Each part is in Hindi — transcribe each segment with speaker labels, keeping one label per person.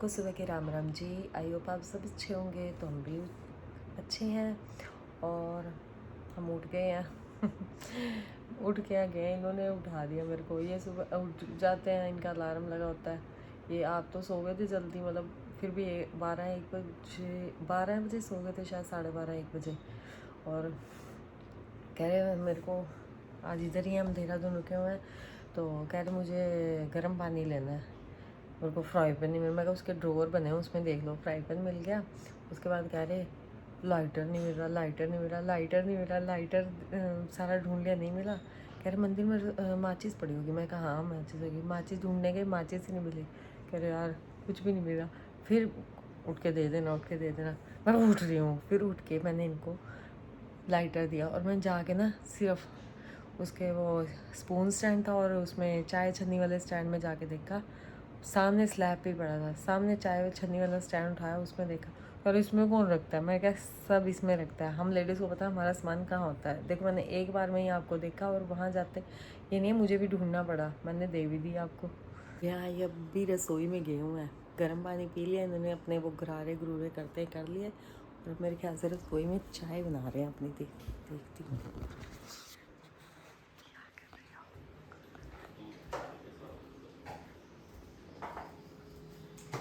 Speaker 1: सबको सुबह के राम राम जी। आई होप आप सब अच्छे होंगे, तो हम भी अच्छे हैं। और हम उठ गए हैं उठ के गए, इन्होंने उठा दिया मेरे को। ये सुबह उठ जाते हैं, इनका अलार्म लगा होता है। ये आप तो सो गए थे जल्दी, मतलब फिर भी 12 बजे सो गए थे, शायद 12:30-1 बजे। और कह रहे मेरे को आज इधर ही हम देहरादून रुके हुए हैं, तो कह रहे मुझे गर्म पानी लेना है। मेरे को फ्राई पैन नहीं मिला, मैं उसके ड्रॉवर बने हैं उसमें देख लो, फ्राई पैन मिल गया। उसके बाद कह रहे लाइटर नहीं मिल रहा, लाइटर नहीं मिल रहा, लाइटर नहीं मिल रहा, लाइटर सारा ढूंढ लिया, नहीं मिला। कह रहे मंदिर में माचिस पड़ी होगी। मैं कहा हाँ माचिस होगी। माचिस ढूंढने गए, माचिस ही नहीं मिली। कह रहे यार कुछ भी नहीं मिला। फिर उठ के दे देना, उठ के दे देना। मैं उठ रही हूँ, फिर उठ के मैंने इनको लाइटर दिया। और मैं जाके ना सिर्फ उसके वो स्पून स्टैंड था और उसमें चाय छन्नी वाले स्टैंड में जाके देखा, सामने स्लैब पे पड़ा था। सामने चाय छन्नी वाला स्टैंड उठाया, उसमें देखा और इसमें कौन रखता है। मैं क्या, सब इसमें रखता है। हम लेडीज़ को पता है हमारा सामान कहाँ होता है। देखो मैंने एक बार में ही आपको देखा और वहाँ जाते ये नहीं, मुझे भी ढूंढना पड़ा। मैंने दे भी दी आपको। यहाँ ये अब भी रसोई में गए हुए हैं, गर्म पानी पी लिया इन्होंने, अपने वो गरारे गुरूरे करते कर लिए। और मेरे ख्याल से रसोई में चाय बना रहे हैं अपनी। देखती हूँ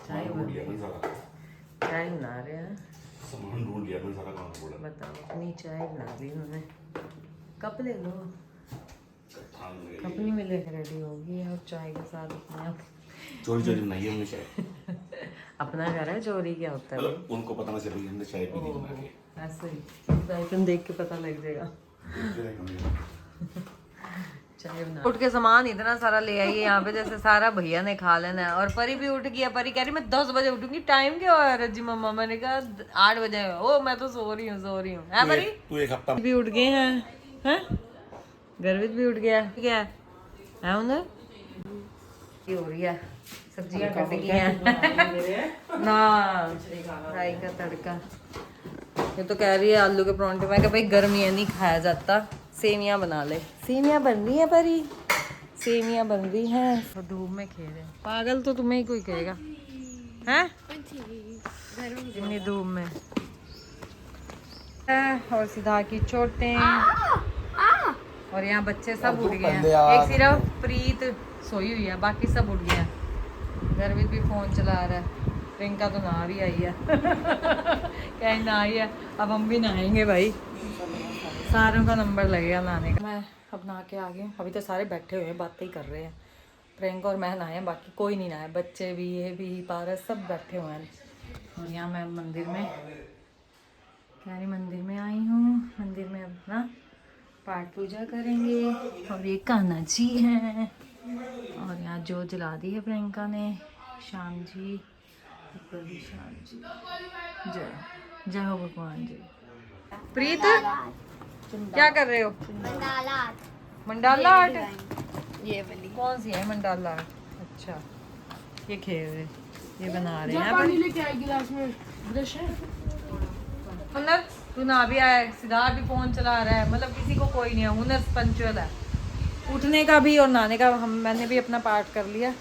Speaker 1: चाय बना रहे हैं।
Speaker 2: सामान ढूंढ लिया मैं, सारा काम छोड़ा।
Speaker 1: बताओ, अपनी चाय बना ली उन्होंने। कप ले लो, कप नहीं मिले, रेडी होगी और चाय के साथ अपने आप
Speaker 2: चोरी चोरी बनाई है हमने चाय।
Speaker 1: अपना घर है, चोरी क्या होता है?
Speaker 2: मतलब उनको पता ना चले हमने चाय पी ली बना के।
Speaker 1: ऐसे ही आइटम देख के पता लग जाएगा। चाय बना उठ के सामान इतना सारा ले आई है यहाँ पे, जैसे सारा भैया ने खा लेना है। और परी भी उठ गया। परी कह रही मैं 10 बजे उठूंगी। टाइम क्या हुआ रजी मम्मा? मैंने कहा 8 बजे। ओ मैं तो सो रही हूँ है परी?
Speaker 2: तू एक हफ्ता
Speaker 1: भी उठ गए हैं? गर्वित भी उठ गया क्या है उन्हें? ये हो रही है, सब्जियां कट गई हैं ना, फ्राई का तड़का। ये तो कह रही है आलू के परांठे। मैं कहा भाई गर्मियाँ नहीं खाया जाता, सेवियां बना ले। सेवियां बन रही हैं परी, सेवियां बन रही हैं। तो धूप में खेल रहे हैं। पागल तो तुम्हें ही कोई कहेगा हैं, इतनी धूप में। और सीधा की चोटें। और यहाँ बच्चे सब उठ गए हैं, एक सिर्फ प्रीत सोई हुई है, बाकी सब उठ गए हैं। गर्वित भी फोन चला रहा है। प्रियंका तो नहा भी आई है कहीं ना आई है। अब हम भी नहाएंगे भाई, सारों का नंबर लगेगा नहाने का। मैं अब नहा के आ गई। अभी तो सारे बैठे हुए हैं, बातें ही कर रहे हैं। प्रियंका और मैं नहाए, बाकी कोई नहीं नहाया। बच्चे भी, ये भी, पारस सब बैठे हुए हैं। और यहाँ मैं मंदिर में, कह रही मंदिर में आई हूँ। मंदिर में अपना पाठ पूजा करेंगे। और ये कान्हा जी हैं। और यहाँ जो जला दी है प्रियंका ने। श्याम जी, श्याम जी, जय जय हो भगवान जी। प्रीत क्या कर रहे हो?
Speaker 3: Mandala art.
Speaker 1: Mandala art?
Speaker 3: ये वाली
Speaker 1: कौन सी है मंडाला आर्ट? अच्छा, ये खेल रहे, ये बना रहे हैं।
Speaker 3: पानी लेके आई गिलास में, ब्रश है।
Speaker 1: हुनर तू ना भी आया, सिद्धार्थ भी फोन चला रहा है, मतलब किसी को कोई नहीं है। हुनर पंचुअल है, उठने का भी और नहाने का। मैंने भी अपना पार्ट कर लिया।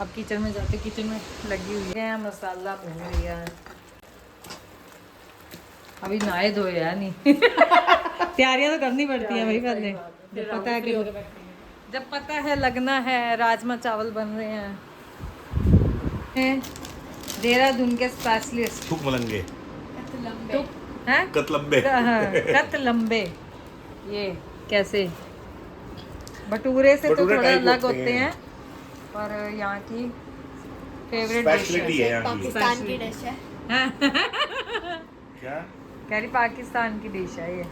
Speaker 1: अब किचन में जाते, किचन में लगी हुई है, मसाला भून लिया। अभी नहाए धोए है नहीं तैयारियां तो करनी पड़ती हैं भाई पहले, जब पता है कि जब पता है लगना है। राजमा चावल बन रहे हैं देहरादून के स्पेशलिस्ट
Speaker 2: थूक मलंगे,
Speaker 1: हैं
Speaker 2: कतलम्बे।
Speaker 1: कत लंबे। ये कैसे भटूरे से तो थोड़ा अलग होते हैं, पर यहाँ की फेवरेट डिश है,
Speaker 3: पाकिस्तान की डिश है।
Speaker 2: क्या
Speaker 1: कह रही पाकिस्तान की डिश है ये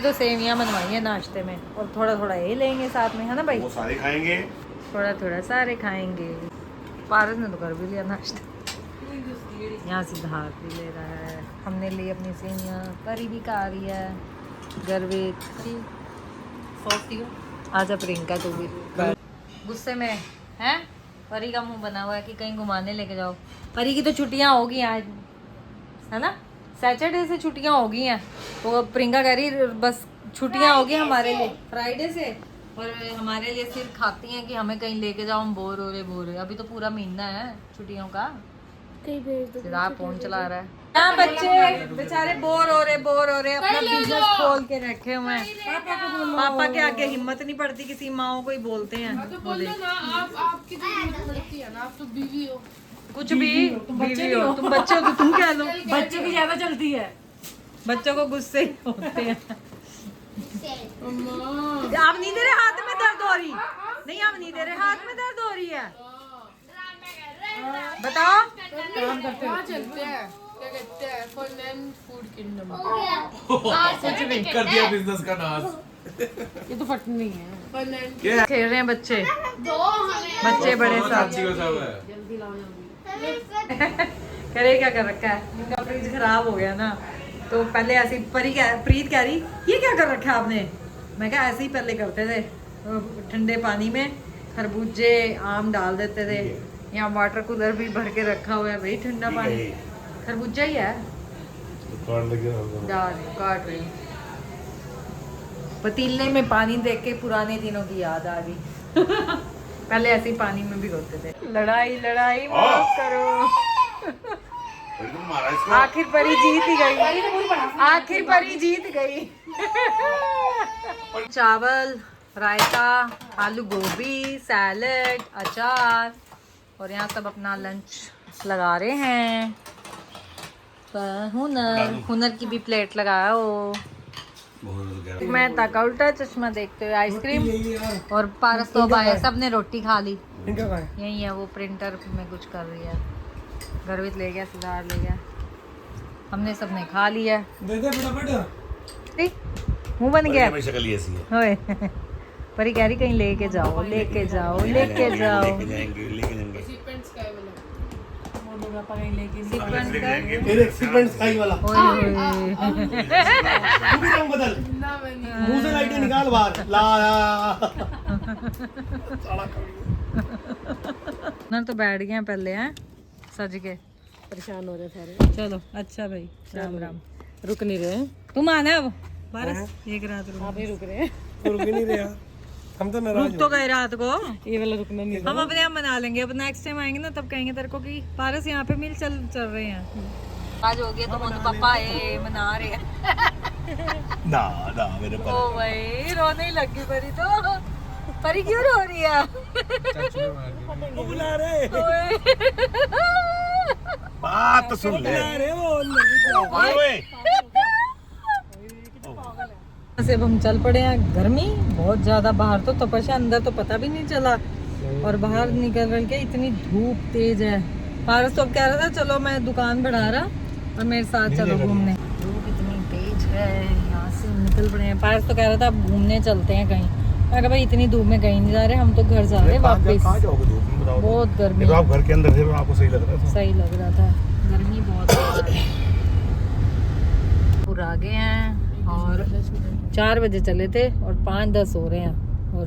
Speaker 1: तो सेवियां बनवाई है नाश्ते में, और थोड़ा थोड़ा ये लेंगे साथ में, है ना भाई?
Speaker 2: वो सारे खाएंगे,
Speaker 1: थोड़ा थोड़ा सारे खाएंगे। पारस ने तो कर भी लिया नाश्ता। यहाँ सिद्धार्थ भी ले रहा है, हमने ली अपनी सेवियां, परी भी खा रही है, गर्वित। आजा प्रियंका तू भी गुस्से में है। परी का मुंह बना हुआ है कि कहीं घुमाने लेके जाओ। परी की तो छुट्टियां होगी आज, है ना? सैटरडे से छुट्टियां होगी हैं, तो प्रियंका कह रही बस छुट्टियां होगी हमारे लिए फ्राइडे से, और हमारे लिए सिर्फ खाती हैं कि हमें कहीं लेके जाओ, हम बोर हो रहे। अभी तो पूरा महीना है छुट्टियों का,
Speaker 3: कहीं भेज दो।
Speaker 1: सिद्धार्थ फोन चला रहा है। यहाँ बच्चे बेचारे बोर हो रहे अपना बिजनेस खोल के रखे हुए हैं। पापा के आगे हिम्मत नहीं पड़ती, किसी माओ को ही बोलते हैं।
Speaker 3: आपकी तो हिम्मत पड़ती है ना, आप तो बीवी हो।
Speaker 1: कुछ भी बीवी हो, तुम बच्चे हो तो तुम कह लो।
Speaker 4: बच्चों की ज्यादा चलती है,
Speaker 1: बच्चों को गुस्से होते हैं। आप नहीं दे रहे, हाथ में दर्द हो रही नहीं, आप नहीं दे रहे, हाथ में दर्द हो रही है। बताओ
Speaker 4: काम करते
Speaker 3: कहाँ चलते हैं, क्या कहते हैं, फन फूड किंगडम।
Speaker 1: कुछ भी
Speaker 2: कर दिया बिजनेस का नाश।
Speaker 4: ये तो फट नहीं है।
Speaker 3: फन एंड
Speaker 1: खेल रहे हैं बच्चे,
Speaker 3: दो हमें
Speaker 1: बच्चे बड़े साथ।
Speaker 4: जल्दी लाओ जल्दी।
Speaker 1: कह रहे क्या कर रखा है, इनका फ्रिज खराब हो गया ना, तो पहले ऐसी प्रीत कह रही ये क्या कर रखा है आपने। मैं कहा ऐसे ही पहले करते थे, ठंडे पानी में खरबूजे आम डाल देते थे। यहाँ वाटर कूलर भी भर के रखा हुआ है भाई, ठंडा पानी खरबूजा ही है। काट रही हूँ। पतीले में पानी देख के पुराने दिनों की याद आ गई। पहले ऐसे ही पानी में भिगोते थे। लड़ाई माफ करो। आखिर परी जीत ही गई। चावल, रायता, आलू गोभी, सैलड, अचार, और यहाँ सब अपना लंच लगा रहे हैं। हुनर की भी प्लेट लगाओ। मैं तक उल्टा चश्मा देखते हुए आइसक्रीम, और पारस तो आए, सबने रोटी खा ली। यही है, वो प्रिंटर में कुछ कर रही है। गर्वित ले गया, सिद्धार्थ ले गया, हमने सबने खा लिया। मुंह बन गया। ओए परी कह रही कहीं लेके जाओ।
Speaker 3: सीक्वेंस का है वाला। ना बनी।
Speaker 5: मुंह से लाइटें निकाल बाहर ला।
Speaker 1: ना तो बैठ गए पहले हैं सज के,
Speaker 4: परेशान हो रहे सारे।
Speaker 1: चलो अच्छा भाई, राम राम।
Speaker 4: रुक नहीं रहे,
Speaker 1: तुम आना अब बारस, एक रात रुक।
Speaker 4: आप ही रुक रहे हैं।
Speaker 5: रुक ही नहीं रहा, हम तो नाराज
Speaker 1: रुक तो गए रात को।
Speaker 4: ये वाला रुकना नहीं।
Speaker 1: हम अपने आप मना लेंगे, अब नेक्स्ट टाइम आएंगे ना तब कहेंगे तेरे को कि पारस यहाँ पे मिल चल रहे हैं। आज हो गया तो मोनू पापा आए, मना रहे हैं।
Speaker 5: ना मेरे
Speaker 1: ओ भाई रोने ही लगी परी तो। परी क्यों रो रही है?
Speaker 5: वो बुला रहे,
Speaker 1: ओए।
Speaker 2: बात तो सुन ले।
Speaker 5: बुला रहे वो
Speaker 2: ओए
Speaker 1: से अब हम चल पड़े हैं। गर्मी बहुत ज्यादा, बाहर तो तपस्या, अंदर तो पता भी नहीं चला, और बाहर निकल के इतनी धूप तेज है। पारस तो अब कह रहा था चलो मैं दुकान बढ़ा रहा और मेरे साथ चलो घूमने। धूप इतनी तेज है, यहाँ से निकल पड़े हैं। पारस तो कह रहा था अब घूमने चलते हैं कहीं। मैं कहा भाई इतनी धूप में कहीं नहीं जा रहे, हम तो घर जा रहे हैं वापस। बहुत गर्मी,
Speaker 5: तो आप घर के अंदर थे, आपको सही लग रहा था।
Speaker 1: सही लग रहा था, गर्मी बहुत है। पूरा आ गए हैं और 4 बजे चले थे और 5:10 हो रहे हैं और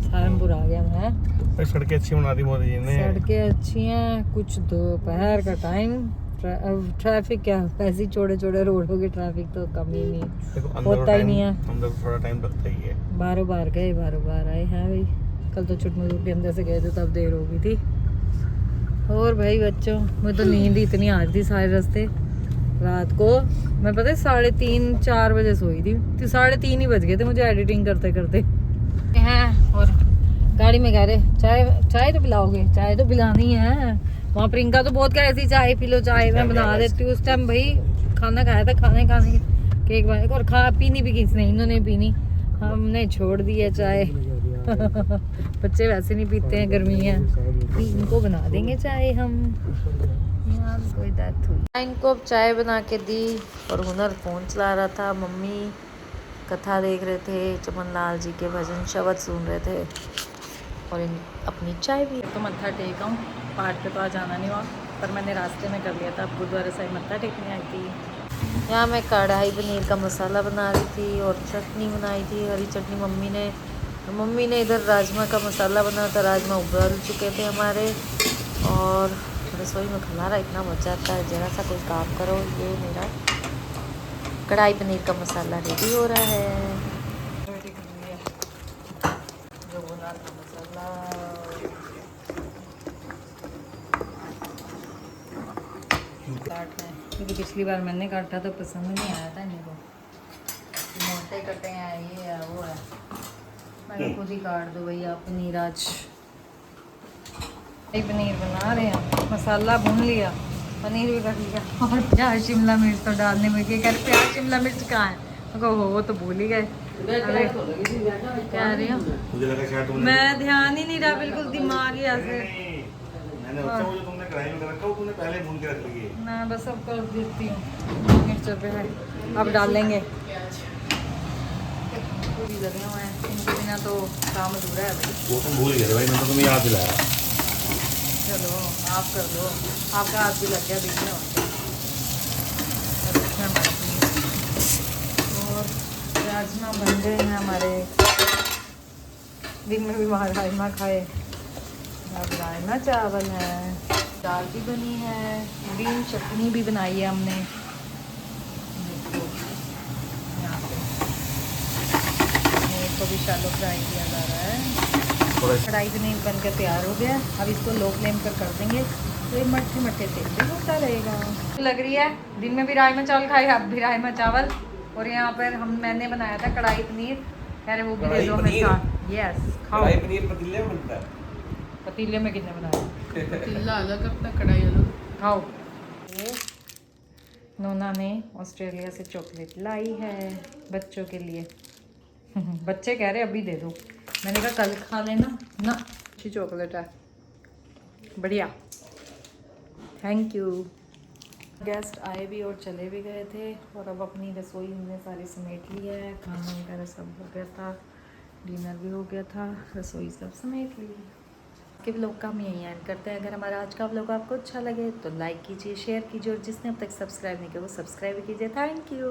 Speaker 1: सहारनपुर आ गया मैं।
Speaker 5: सड़कें अच्छी बना दी मोदी जी ने।
Speaker 1: सड़कें अच्छी हैं, कुछ दोपहर का टाइम, ट्रैफिक क्या ऐसी छोटे रोडों की ट्रैफिक तो कम ही नहीं होता ही नहीं है।
Speaker 5: अंदर थोड़ा टाइम लगता ही है।
Speaker 1: बारों बार गए, बारों बार आए हैं भाई। कल तो चुटमुट के अंदर से गए थे तब देर हो गई थी। और भाई बच्चों, मुझे तो नींद इतनी आ रही थी सारे रास्ते रात को। मैं पता है 3:30-4 बजे सोई थी, तो 3:30 ही बज गए थे मुझे एडिटिंग करते हैं। और गाड़ी में कह रहे चाय तो पिलाओगे, चाय तो पिलानी है। वहाँ प्रियंका तो बहुत कह रही थी चाय पी लो, चाय मैं बना देती हूँ। उस टाइम भाई खाना खाया था, खाने के एक बार, और पीनी भी किसने, इन्होंने पीनी, हमने छोड़ दी है चाय। बच्चे वैसे नहीं पीते हैं, गर्मी है, इनको बना देंगे चाय हम। यार कोई डेथ हुई। इनको अब चाय बना के दी और हुनर फोन चला रहा था। मम्मी कथा देख रहे थे, चमन लाल जी के भजन शब्द सुन रहे थे, और अपनी चाय भी। तो मत्था टेका हूँ, पाठ पे तो आज जाना नहीं हुआ, पर मैंने रास्ते में कर लिया था। गुरुद्वारा साहिब मत्था टेकने आई थी। यहाँ मैं कढ़ाई पनीर का मसाला बना रही थी और चटनी बनाई थी, हरी चटनी मम्मी ने इधर राजमा का मसाला बनाया था। राजमा उबल चुके थे हमारे, और रसोई में खलारा इतना मच जाता है, जरा सा कोई काम करो। ये मेरा कढ़ाई पनीर का मसाला रेडी हो रहा है। जो बना था मसाला,
Speaker 6: क्योंकि पिछली बार मैंने काटा तो पसंद नहीं आया था इनको, मोटे कटे हैं ये है वो है। मैंने खुद ही काट दो भैया पनीर। आज पनीर बना रहे हैं, मसाला भून लिया, पनीर भी कर लिया और प्याज शिमला मिर्च तो डालने में क्या कर, प्याज शिमला मिर्च कहाँ है? वो तो भूल ही गए। अरे क्या रही हूँ
Speaker 5: मुझे लगा शायद तुमने
Speaker 6: मैं, ध्यान ही नहीं रहा बिल्कुल, दिमाग ही ऐसे
Speaker 5: मैंने सोचा वो जो तुमने कढ़ाई में रखा वो तुमने पहले भून के रख ली है।
Speaker 6: ना, बस अब कर देती हूँ। मिर्चों पे है, अब डालेंगे। पूरी लगे हुए हैं, इनके बिना तो काम अधूरा है भाई।
Speaker 5: वो तुम भूल गए थे भाई, मैं तो तुम्हें याद दिलाया।
Speaker 6: चलो आप कर दो, आपका हाथ भी लग गया बीच में। और राजमा बन गए हैं हमारे। दिन में भी वहाँ राजमा खाए, अब राजमा चावल है, दाल भी बनी है, ग्रीन चटनी भी बनाई है हमने। देखो यहाँ पे पनीर को भी शैलो फ्राई किया जा रहा है। कढ़ाई पनीर बनकर तैयार हो गया। अब इसको लो फ्लेम पर कर देंगे तो ये मट्ठे मट्ठे तेल में होता रहेगा। लग रही है दिन में भी राजमा चावल खाए, अब भी राजमा चावल। और यहाँ पर मैंने बनाया था कढ़ाई पनीर, कह रहे वो भी दे दो मेरे साथ। यस खाओ।
Speaker 2: पनीर पतीले में बनता है।
Speaker 6: पतीले में कितने बनाया?
Speaker 3: पतीला अलग अपना कढ़ाई अलग।
Speaker 6: खाओ। ये नोना ने ऑस्ट्रेलिया से चॉकलेट लाई है बच्चों के लिए। बच्चे कह रहे अभी दे दो, मैंने कहा कल खा लेना ना। अच्छी चॉकलेट है, बढ़िया, थैंक यू। गेस्ट आए भी और चले भी गए थे और अब अपनी रसोई हमने सारी समेट ली है। खाना वगैरह सब हो गया था, डिनर भी हो गया था, रसोई सब समेट ली। के व्लॉग का हम यहीं एंड करते हैं। अगर हमारा आज का व्लॉग आपको अच्छा लगे तो लाइक कीजिए, शेयर कीजिए और जिसने अब तक सब्सक्राइब नहीं किया वो सब्सक्राइब कीजिए। Thank you.